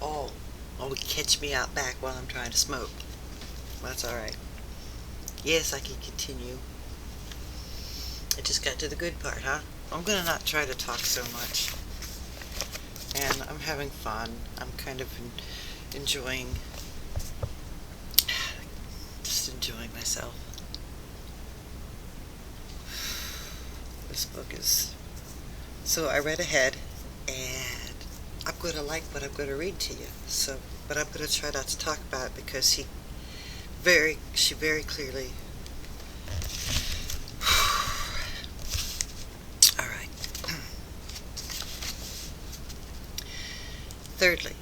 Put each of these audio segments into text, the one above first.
Oh, catch me out back while I'm trying to smoke. That's alright. Yes, I can continue. I just got to the good part, huh? I'm gonna not try to talk so much. And I'm having fun. I'm kind of enjoying, just enjoying myself. This book is, so I read ahead, and I'm going to like what I'm going to read to you. So, but I'm going to try not to talk about it because she very clearly. All right. Thirdly,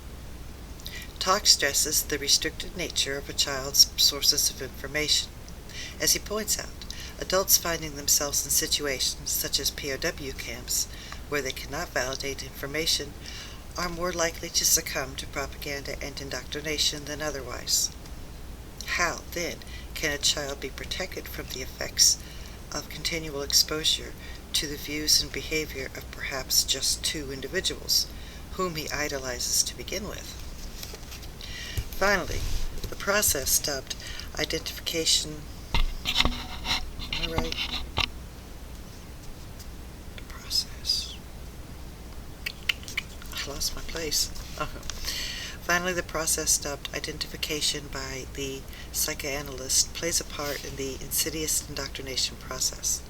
Talk stresses the restricted nature of a child's sources of information. As he points out, adults finding themselves in situations such as POW camps, where they cannot validate information, are more likely to succumb to propaganda and indoctrination than otherwise. How, then, can a child be protected from the effects of continual exposure to the views and behavior of perhaps just two individuals, whom he idolizes to begin with? Finally, the process dubbed identification. Am I right? The process. I lost my place. Finally, the process dubbed identification by the psychoanalyst plays a part in the insidious indoctrination process.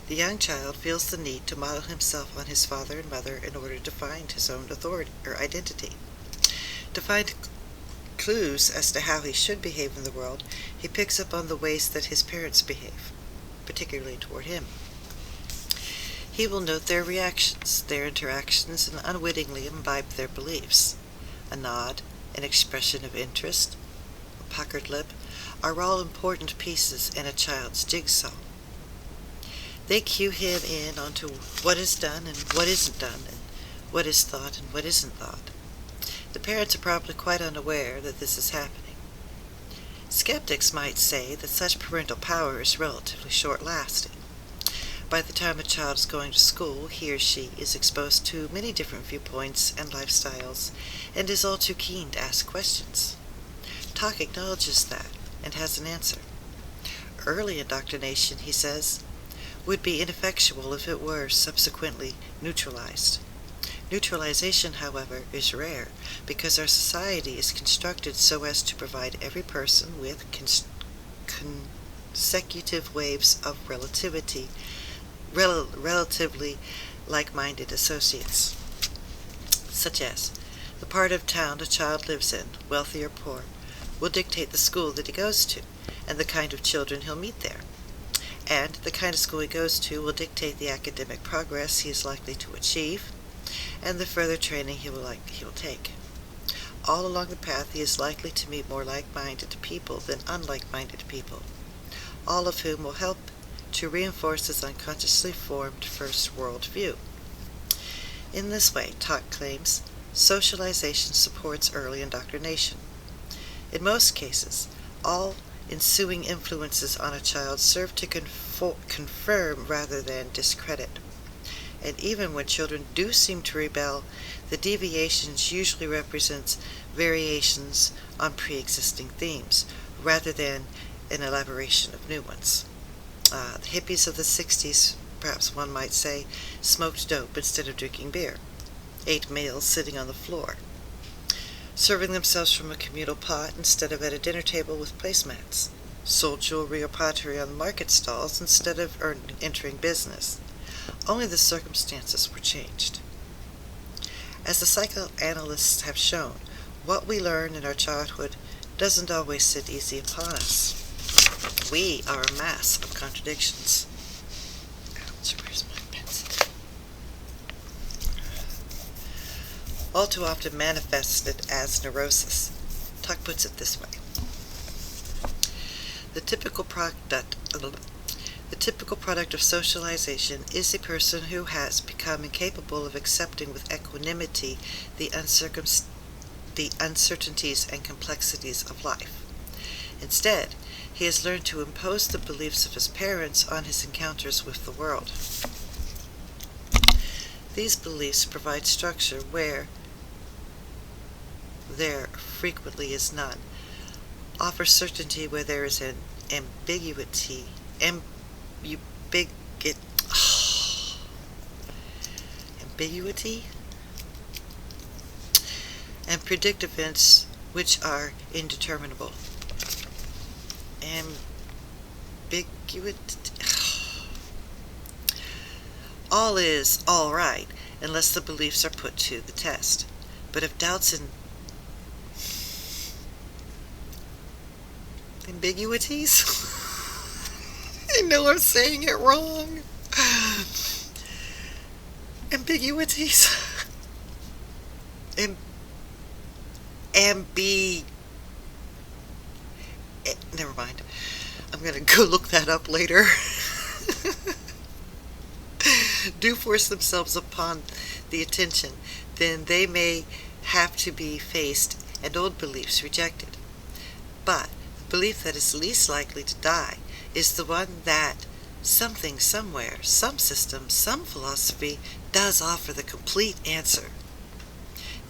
The young child feels the need to model himself on his father and mother in order to find his own authority or identity. To find clues as to how he should behave in the world, he picks up on the ways that his parents behave, particularly toward him. He will note their reactions, their interactions, and unwittingly imbibe their beliefs. A nod, an expression of interest, a puckered lip, are all important pieces in a child's jigsaw. They cue him in onto what is done and what isn't done, and what is thought and what isn't thought. The parents are probably quite unaware that this is happening. Skeptics might say that such parental power is relatively short-lasting. By the time a child is going to school, he or she is exposed to many different viewpoints and lifestyles, and is all too keen to ask questions. Talk acknowledges that, and has an answer. Early indoctrination, he says, would be ineffectual if it were subsequently neutralized. Neutralization, however, is rare, because our society is constructed so as to provide every person with consecutive waves of relatively like-minded associates, such as the part of town a child lives in, wealthy or poor, will dictate the school that he goes to, and the kind of children he'll meet there. And the kind of school he goes to will dictate the academic progress he is likely to achieve, and the further training he will take. All along the path he is likely to meet more like-minded people than unlike-minded people, all of whom will help to reinforce his unconsciously formed first world view. In this way, Talk claims, socialization supports early indoctrination. In most cases, all ensuing influences on a child serve to confirm rather than discredit. And even when children do seem to rebel, the deviations usually represent variations on pre-existing themes, rather than an elaboration of new ones. The hippies of the 60s, perhaps one might say, smoked dope instead of drinking beer, ate meals sitting on the floor, serving themselves from a communal pot instead of at a dinner table with placemats, sold jewelry or pottery on the market stalls instead of entering business. Only the circumstances were changed. As the psychoanalysts have shown, what we learn in our childhood doesn't always sit easy upon us. We are a mass of contradictions. Ouch, where's my pencil? All too often manifested as neurosis. Talk puts it this way. The typical product of socialization is a person who has become incapable of accepting with equanimity the uncertainties and complexities of life. Instead, he has learned to impose the beliefs of his parents on his encounters with the world. These beliefs provide structure where there frequently is none. Offer certainty where there is an ambiguity. Ambiguity? And predict events which are indeterminable. Ambiguity. All is all right unless the beliefs are put to the test. But if doubts and ambiguities? I know I'm saying it wrong. Ambiguities. Never mind. I'm going to go look that up later. Do force themselves upon the attention, then they may have to be faced and old beliefs rejected. But the belief that is least likely to die is the one that something, somewhere, some system, some philosophy does offer the complete answer.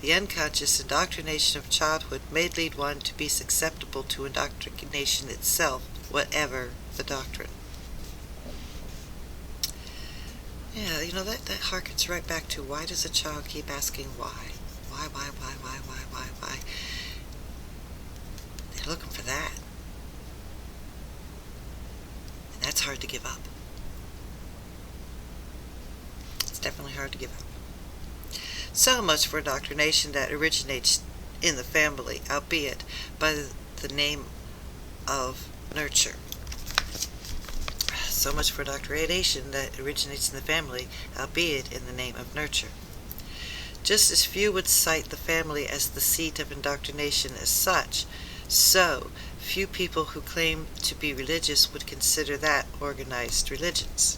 The unconscious indoctrination of childhood may lead one to be susceptible to indoctrination itself, whatever the doctrine. Yeah, that harkens right back to, why does a child keep asking why? Why? They're looking for that. And that's hard to give up. It's definitely hard to give up. So much for indoctrination that originates in the family, albeit by the name of nurture. So much for indoctrination that originates in the family, albeit in the name of nurture. Just as few would cite the family as the seat of indoctrination as such, so few people who claim to be religious would consider that organized religions,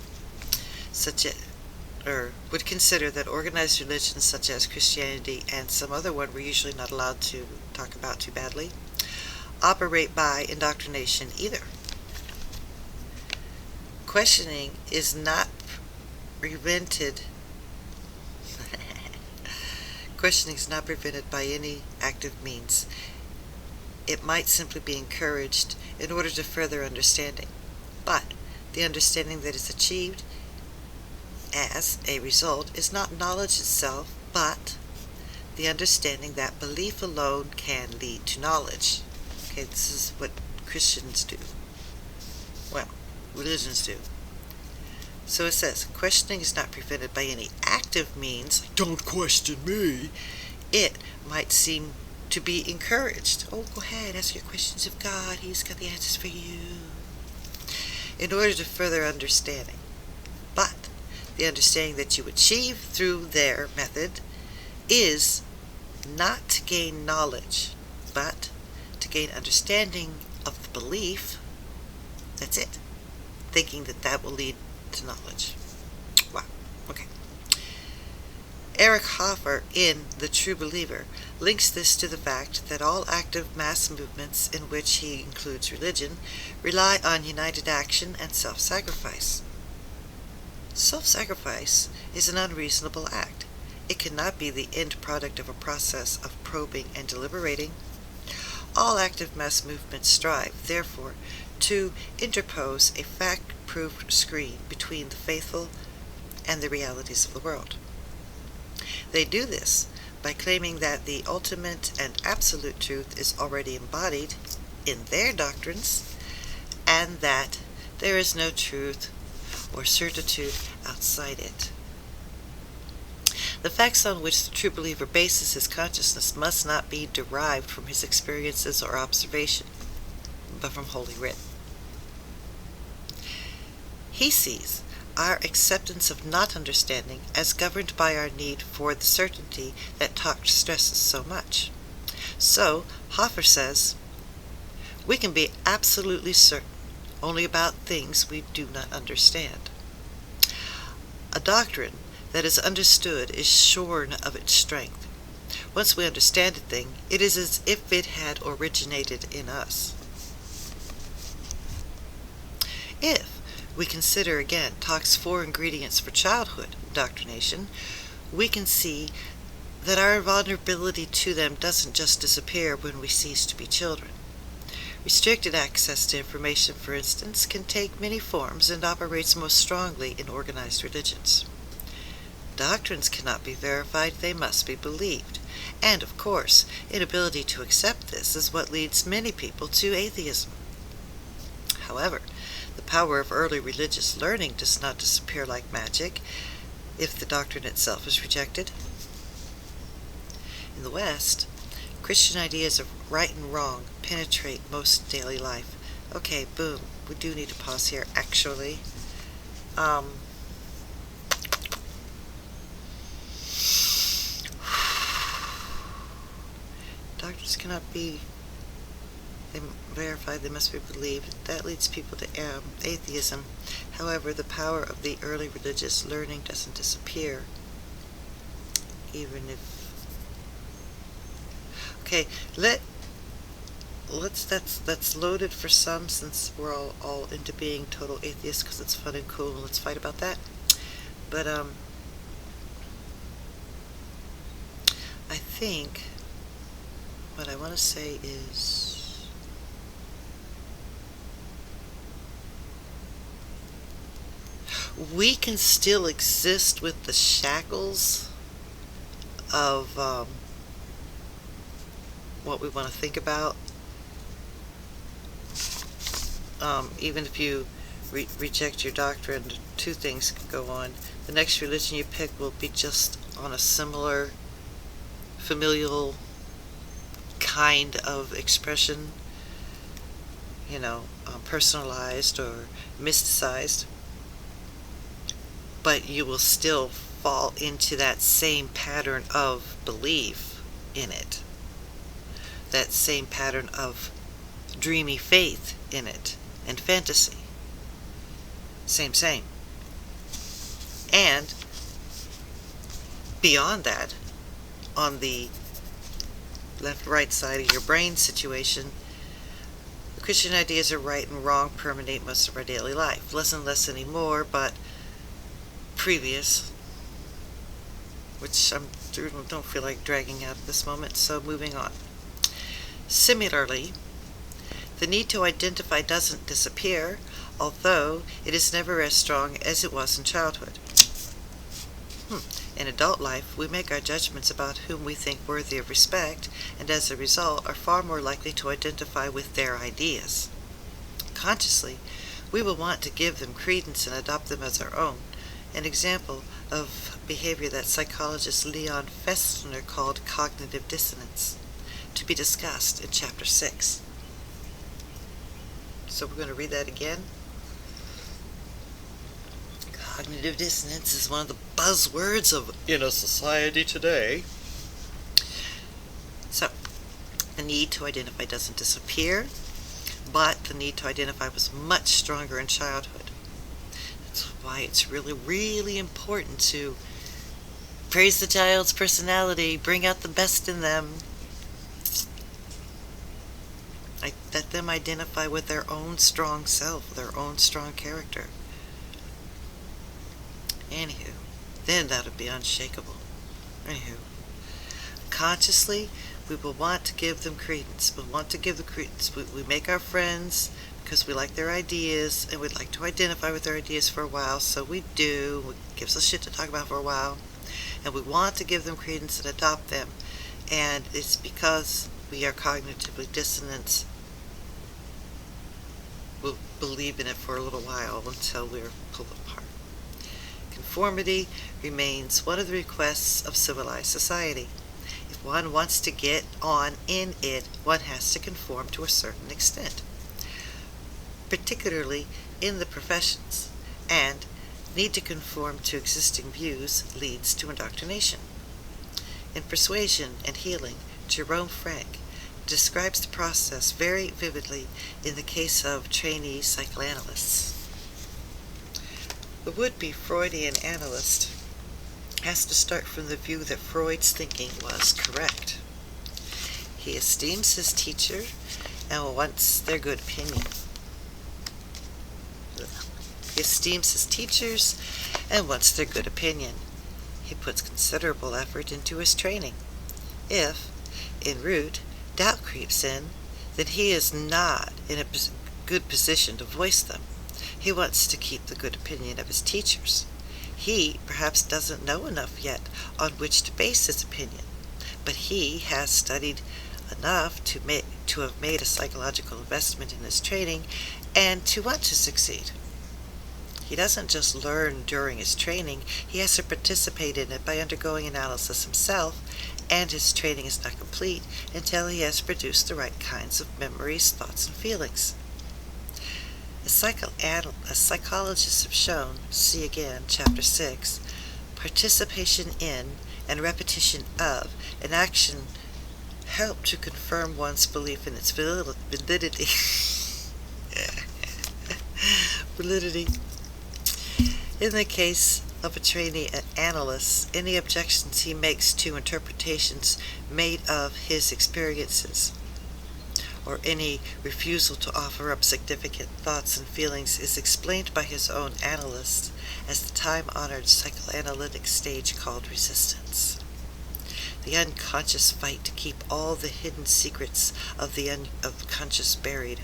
would consider that organized religions such as Christianity and some other one we're usually not allowed to talk about too badly, operate by indoctrination either. Questioning is not prevented by any active means. It might simply be encouraged in order to further understanding. But the understanding that is achieved as a result is not knowledge itself, but the understanding that belief alone can lead to knowledge. Okay, this is what Christians do. Well, religions do. So it says, questioning is not prevented by any active means. Don't question me. It might seem to be encouraged. Oh, go ahead, ask your questions of God. He's got the answers for you. In order to further understanding. But the understanding that you achieve through their method is not to gain knowledge, but to gain understanding of the belief. That's it. Thinking that will lead to knowledge. Wow. Okay. Eric Hoffer, in The True Believer, links this to the fact that all active mass movements, in which he includes religion, rely on united action and self-sacrifice. Self-sacrifice is an unreasonable act. It cannot be the end product of a process of probing and deliberating. All active mass movements strive, therefore, to interpose a fact-proof screen between the faithful and the realities of the world. They do this by claiming that the ultimate and absolute truth is already embodied in their doctrines, and that there is no truth or certitude outside it. The facts on which the true believer bases his consciousness must not be derived from his experiences or observation, but from Holy Writ. He sees our acceptance of not understanding as governed by our need for the certainty that talk stresses so much. So, Hoffer says, we can be absolutely certain only about things we do not understand. A doctrine that is understood is shorn of its strength. Once we understand a thing, it is as if it had originated in us. If we consider again Talk's 4 ingredients for childhood indoctrination, we can see that our vulnerability to them doesn't just disappear when we cease to be children. Restricted access to information, for instance, can take many forms and operates most strongly in organized religions. Doctrines cannot be verified, they must be believed. And, of course, inability to accept this is what leads many people to atheism. However, the power of early religious learning does not disappear like magic if the doctrine itself is rejected. In the West, Christian ideas of right and wrong penetrate most daily life. Okay, boom. We do need to pause here, actually. Doctrines cannot be verified, they must be believed. That leads people to atheism. However, the power of the early religious learning doesn't disappear, even if... Okay, that's loaded for some, since we're all into being total atheists because it's fun and cool, and let's fight about that. But I think what I want to say is we can still exist with the shackles of what we want to think about. Even if you reject your doctrine, two things can go on. The next religion you pick will be just on a similar familial kind of expression, personalized or mysticized, but you will still fall into that same pattern of belief in it, that same pattern of dreamy faith in it, and fantasy. Same. And beyond that, on the left-right side of your brain situation, the Christian ideas of right and wrong permeate most of our daily life. Less and less anymore, but previous, which I don't feel like dragging out at this moment, so moving on. Similarly, the need to identify doesn't disappear, although it is never as strong as it was in childhood. In adult life, we make our judgments about whom we think worthy of respect, and as a result are far more likely to identify with their ideas. Consciously, we will want to give them credence and adopt them as our own, an example of behavior that psychologist Leon Fessler called cognitive dissonance, to be discussed in Chapter 6. So we're going to read that again. Cognitive dissonance is one of the buzzwords in a society today. So, the need to identify doesn't disappear, but the need to identify was much stronger in childhood. That's why it's really, really important to praise the child's personality, bring out the best in them, let them identify with their own strong self, their own strong character. Anywho, then that would be unshakable. Anywho, consciously, we will want to give them credence. We want to give the credence. We make our friends because we like their ideas, and we'd like to identify with their ideas for a while, so we do. It gives us shit to talk about for a while. And we want to give them credence and adopt them. And it's because we are cognitively dissonant. We'll believe in it for a little while until we're pulled apart. Conformity remains one of the requests of civilized society. If one wants to get on in it, one has to conform to a certain extent, particularly in the professions, and need to conform to existing views leads to indoctrination. In Persuasion and Healing, Jerome Frank describes the process very vividly in the case of trainee psychoanalysts. The would-be Freudian analyst has to start from the view that Freud's thinking was correct. He esteems his teacher and wants their good opinion. He esteems his teachers and wants their good opinion. he puts considerable effort into his training. If, en route, doubt creeps in, then he is not in a good position to voice them. He wants to keep the good opinion of his teachers. He perhaps doesn't know enough yet on which to base his opinion, but he has studied enough to have made a psychological investment in his training and to want to succeed. He doesn't just learn during his training, he has to participate in it by undergoing analysis himself, and his training is not complete until he has produced the right kinds of memories, thoughts, and feelings. As psychologists have shown, see again, Chapter 6, participation in and repetition of an action help to confirm one's belief in its validity. Validity. In the case of a trainee analyst, any objections he makes to interpretations made of his experiences, or any refusal to offer up significant thoughts and feelings, is explained by his own analyst as the time-honored psychoanalytic stage called resistance. The unconscious fight to keep all the hidden secrets of the unconscious buried.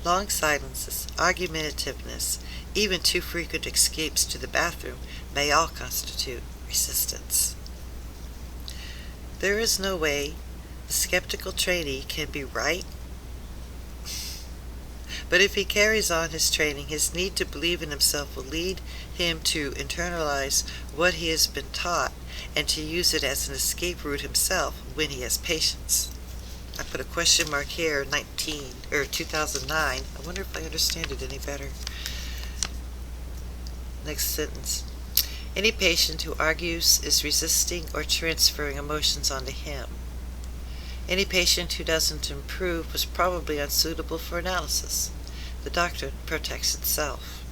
Long silences, argumentativeness, even too frequent escapes to the bathroom may all constitute resistance. There is no way the skeptical trainee can be right, but if he carries on his training, his need to believe in himself will lead him to internalize what he has been taught and to use it as an escape route himself when he has patience. I put a question mark here, 2009. I wonder if I understand it any better. Next sentence. Any patient who argues is resisting or transferring emotions onto him. Any patient who doesn't improve was probably unsuitable for analysis. The doctrine protects itself.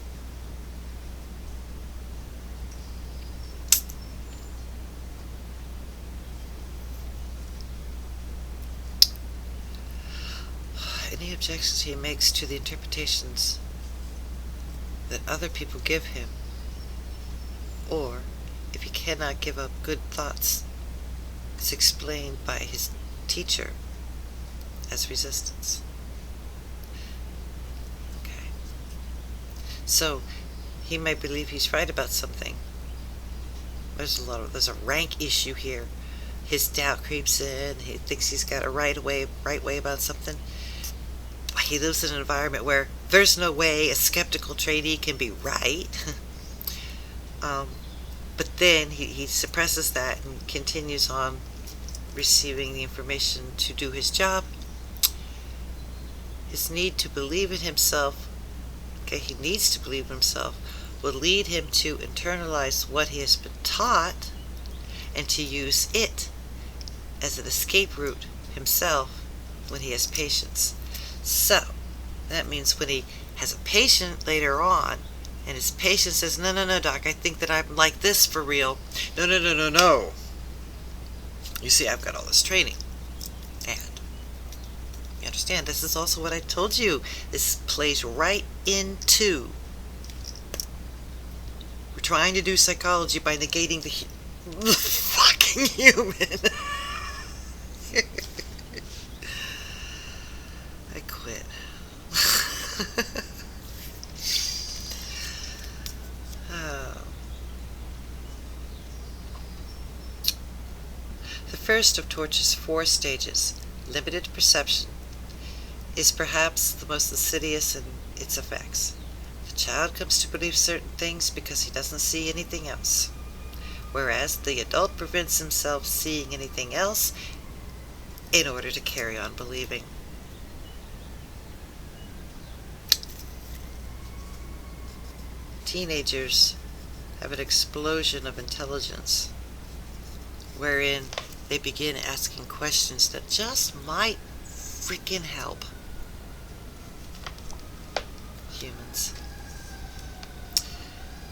Any objections he makes to the interpretations that other people give him, or if he cannot give up good thoughts, is explained by his teacher as resistance. Okay. So he may believe he's right about something. There's a rank issue here. His doubt creeps in. He thinks he's got a right way about something. He lives in an environment where there's no way a skeptical trainee can be right. But then he suppresses that and continues on receiving the information to do his job. His need to believe in himself, he needs to believe in himself, will lead him to internalize what he has been taught and to use it as an escape route himself when he has patience. So, that means when he has a patient later on, and his patient says, no, doc, I think that I'm like this for real. No. You see, I've got all this training. And, you understand, this is also what I told you. This plays right into, we're trying to do psychology by negating the fucking human. I quit. The first of Torch's 4 stages, limited perception, is perhaps the most insidious in its effects. The child comes to believe certain things because he doesn't see anything else, whereas the adult prevents himself seeing anything else in order to carry on believing. Teenagers have an explosion of intelligence wherein they begin asking questions that just might freaking help humans.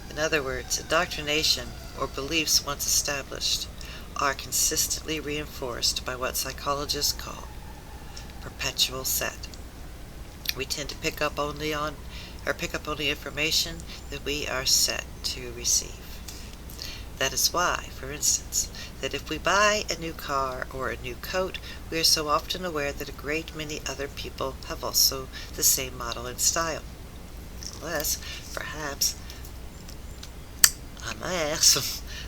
In other words, indoctrination or beliefs once established are consistently reinforced by what psychologists call perpetual set. We tend to pick up only information that we are set to receive. That is why, for instance, that if we buy a new car or a new coat, we are so often aware that a great many other people have also the same model and style. Unless, perhaps,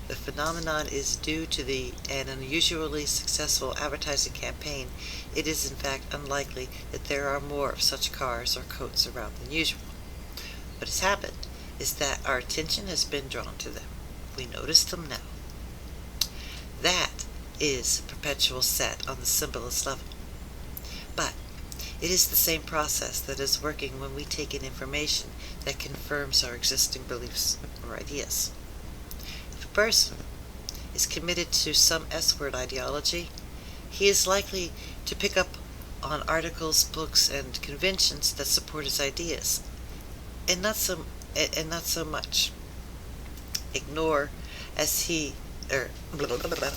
the phenomenon is due to an unusually successful advertising campaign, it is in fact unlikely that there are more of such cars or coats around than usual. What has happened is that our attention has been drawn to them. We notice them now. That is perpetual set on the symbolist level. But it is the same process that is working when we take in information that confirms our existing beliefs or ideas. If a person is committed to some S-word ideology, he is likely to pick up on articles, books, and conventions that support his ideas, and not so much ignore as he blah blah blah blah blah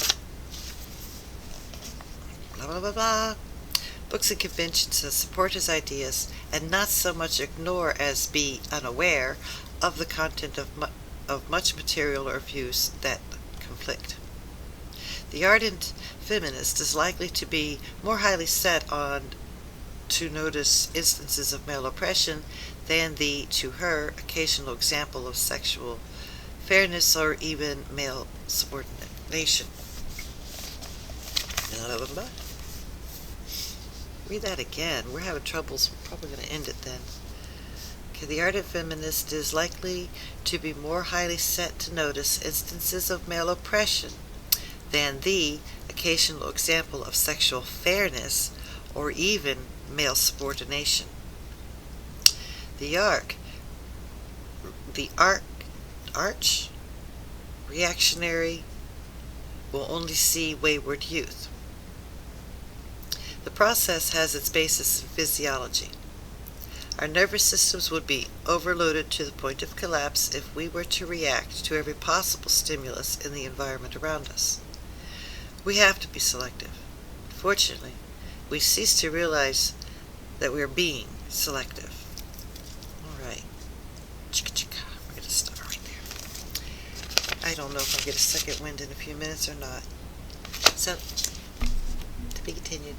blah blah blah books and conventions that support his ideas, and not so much ignore as be unaware of the content of much material or views that conflict. The ardent feminist is likely to be more highly set on to notice instances of male oppression than the, to her, occasional example of sexual fairness or even male subordination. Read that again. We're having troubles. We're probably going to end it then. Okay, the ardent feminist is likely to be more highly set to notice instances of male oppression than the occasional example of sexual fairness or even male subordination. The arch reactionary will only see wayward youth. The process has its basis in physiology. Our nervous systems would be overloaded to the point of collapse if we were to react to every possible stimulus in the environment around us. We have to be selective. Fortunately, we cease to realize that we are being selective. All right. We're going to stop right there. I don't know if I'll get a second wind in a few minutes or not. So, to be continued.